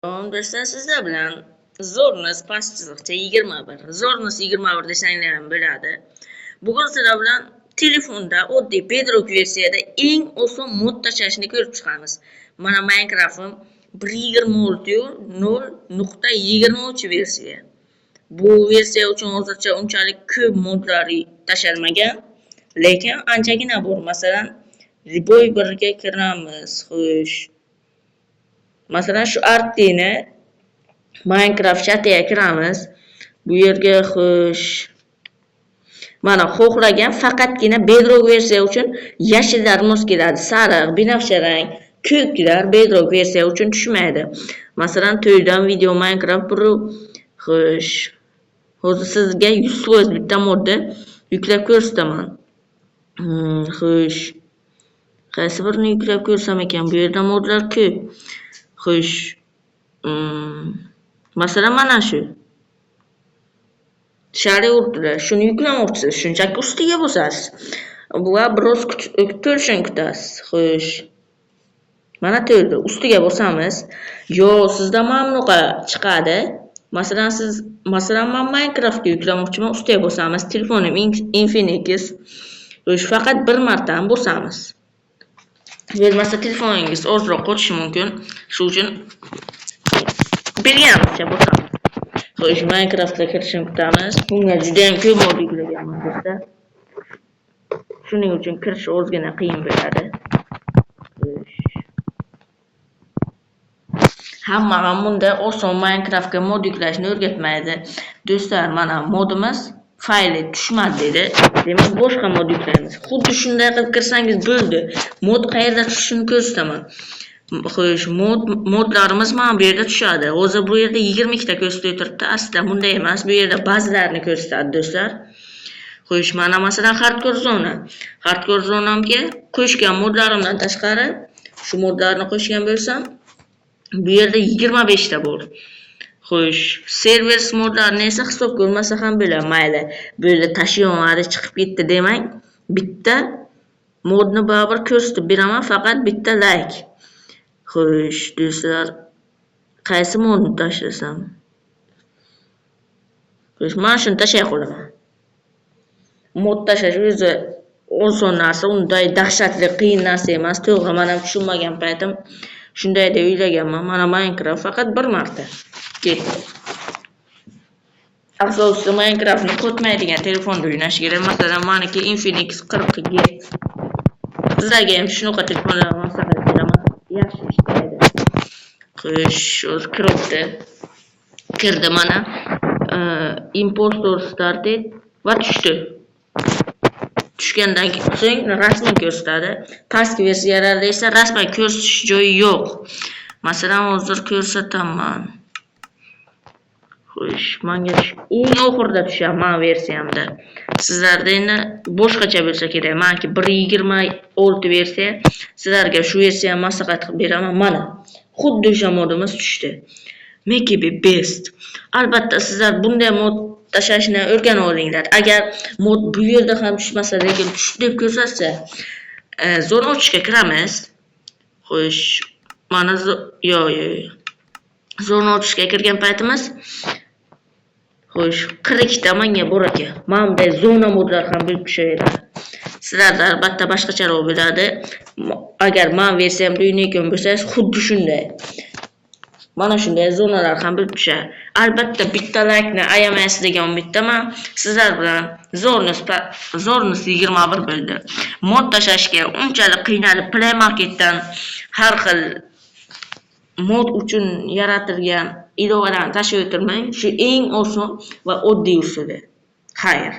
Do'stlar, sizlar bilan Zornus past chiziqcha 21 Zornus 21 desanglar ham bo'ladi. Bugun sizlar bilan telefonda oddiy Bedrock versiyada eng oson mod tashlashni ko'rib chiqamiz. Mana Minecraft'im 1.0.0.23 versiya. Bu versiya uchun hozircha unchalik ko'p modlar tashalmagan, lekin anchagina bor. Masalan, Riboy 1 ga kiramiz. Xo'sh. Masalan, shu artni Minecraft chatiga kiramiz. Bu yerga xo'sh. Mana xohlagan faqatgina Bedrock versiya uchun yashillar mos keladi, sariq, binafsha rang, ko'klar Bedrock versiya uchun tushmaydi. Masalan, to'ydan video Minecraft Pro. Xo'sh. Hozir sizga 100% bitta modni yuklab ko'rsataman. Xo'sh. Qaysi birini yuklab ko'rsam ekan? Bu yerda modlar ko'p. Xo'sh. Masalan, mana shu. Shari o'rtada shuni yuklamoqchisiz, shunchaki ustiga bosasiz. Bu biroz to'lishini kutasiz. Xo'sh. Mana to'ldi. Ustiga bosamiz. Yo, sizda mamnuqa chiqadi. Masalan, men Minecraftga yuklamoqchiman, ustiga bosamiz. Telefonim Infinix. Xo'sh, faqat bir marta bosamiz. Bo'lmasa telefoningiz ozroq qochishi mumkin. Shu uchun bilganimcha bosamiz. Xo'sh, Minecraftga kirishni kutamiz. Bunga juda ham ko'p mod yuklaganman do'stlar. Shuning uchun kirish ozgina qiyin bo'ladi. Hamma bunda oson Minecraftga mod yuklashni o'rgatmaydi. Do'stlar, mana modimiz fayli tushmadi dedi. Demak, boshqa mod yuklaymiz. Xuddi shunday qilib kirsangiz bo'ldi. Mod qayerda tushishini ko'rsataman. Xo'sh, modlarimiz mana bu yerda tushadi. Hozir bu yerda 20 ta ko'rsatib turibdi. Aslida bunday emas. Bu yerda ba'zilarini ko'rsatadi do'stlar. Xo'sh, mana masalan hardcore zona. Hardcore zonamga qo'shgan modlarimdan tashqari shu modlarni qo'shgan bo'lsam, bu yerda 25 ta bor. Xo'sh, server modlarini esa hisob ko'rmasa ham bo'ladi, mayli. Böyle tashiyolmadi, chiqib ketdi demang. Bitta modni baribir ko'rsatib beraman, faqat bitta like. Xo'sh, do'stlar, qaysi modni tashlasam? Xo'sh, mana shuni tashlay qolaman. Mod tashlash o'zi oson narsa, unday dahshatli qiyin narsa emas. To'g'ri, men ham tushunmagan paytim shunday deb o'ylaganman. Mana Minecraft faqat bir marta ketdi. Asosida Minecraftni qotmaydigan telefonda o'ynash kerak. Masalan, meniki Infinix 40G. Sizlarga ham shunaqa telefonlar maslahat beraman. Yaxshi ishlaydi. Xo'sh, o'z kirdi mana. Impostor started va tushdi. Tushgandan so'ng rasman ko'rsatadi. Pastki versiyalarda esa rasman ko'rsatish joyi yo'q. Masalan, hozir ko'rsataman. Xo'sh, menga eng oxirida tushaman versiyamda. Sizlarda endi boshqacha bo'lsa kerak. Meniki 1.26 versiya. Sizlarga shu versiyani maslahat qilib beraman. Mana, xuddi o'sha modimiz tushdi. Make be best. Albatta, sizlar bunday mod tashlashni o'rganib olinglar. Agar mod bu yerda ham tushmasa, lekin tushdi deb ko'rsatsa, zona ochishga kiramiz. Xo'sh, mana zona ochishga kirgan paytimiz. Xo'sh, 42 ta menga bor ekan. Mana bunday zona modlar ham bo'lib tushadi. Sizlarda albatta boshqacharoq bo'ladi. Agar men versiyamda o'ynayotgan bo'lsangiz, xuddi shunday. Mana shunday zonalar ham bo'lib tushadi. Albatta bitta like-ni ayamaysiz degan umiddaman. Sizlar bilan Zornus 21 bo'ldi. Mod tashlashga unchalik qiynalib Play Marketdan har xil mod uchun yaratilgan ilovalarni tashlab o'tirmang. Shu eng oson va oddiy usuli. Xayr.